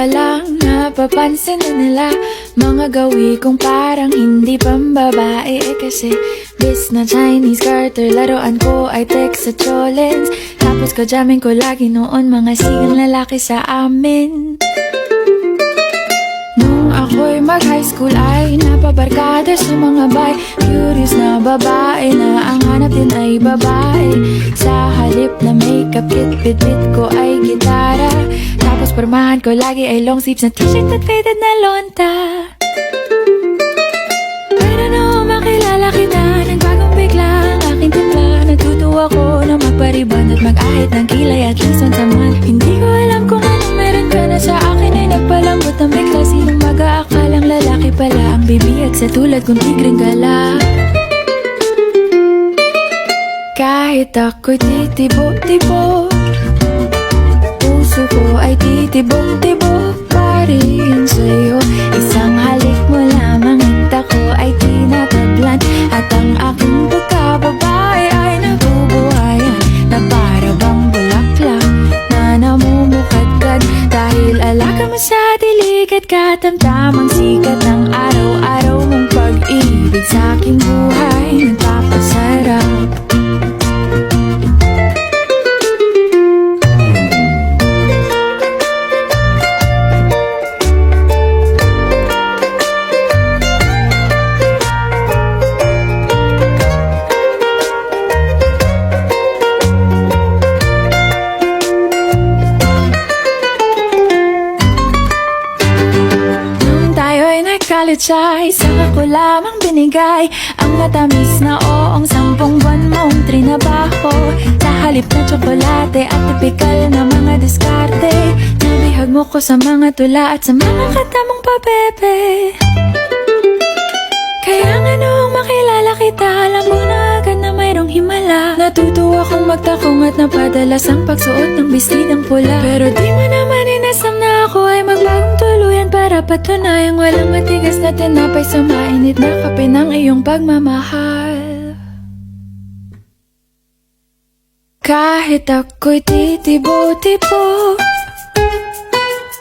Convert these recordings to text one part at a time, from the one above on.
pa lang napapansin na nila mga gawi kong parang hindi pambabae. Kasi bis na Chinese garter, laruan ko ay text sa cholens. Tapos kajamin ko lagi noon mga sigang lalaki sa amin. Nung ako'y mag-high school ay napabarkada sa mga bay. Curious na babae na ang hanap din ay babae. Sa halip na makeup kit, bit-bit ko ay gitara. Tapos pormahan ko lagi ay long sleeves na t-shirt at faded na lonta. Pero nung makilala kita, nagbagong bigla ang aking timpla. Natutuwa ko na magpariban at mag-ahit ng kilay at least once a month. Hindi ko alam kung anong meron ka na sa akin ay nagpalambot ng bigla. Sinong mag-aakalang lalaki pala ang bibiyag sa tulad kong tigreng gala. Kahit ako'y titibo-tibo, puso ko ay titibok-tibok pa rin sa'yo. Isang halik mo lamang at ako ay tinatablan. At ang aking pagkababae ay nabubuhayan na para bang bulaklak na namumukadkad. Dahil alaga mo sa dilig at katamtamang sikat ng araw-araw mong pag-ibig sa aking buhay nagpapasarap. College ay saka ko lamang binigay ang matamis na oong 10 buwan mong trinabaho. Sa halip na tsokolate at tipikal na mga diskarte, nabihag mo ko sa mga tula at sa mga katamong pabebe. Kaya nga noong makilala kita, alam mo na agad na mayroong himala. Natutuwa kong magtakong at napadalas ang pagsuot ng bestidang pula. Pero di mo naman inasam na ako ay magbagong tuluyan para patunayang walang matigas na tinapay sa mainit na kape ng iyong pagmamahal. Kahit ako'y titibo-tibo,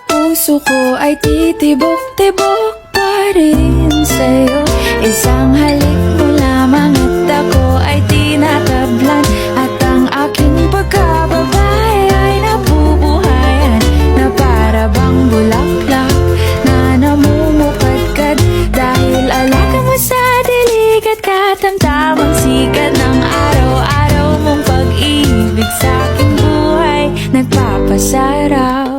puso ko ay titibok-tibok pa rin sa'yo. Isang halik mo lamang at ako ay tinatablan. At ang aking pagkababae ay nabubuhayan na para bang bulaklak na namumukadkad. Dahil alaga mo sa dilig at katamtamang sikat ng araw-araw mong pag-ibig sa aking buhay nagpapasarap.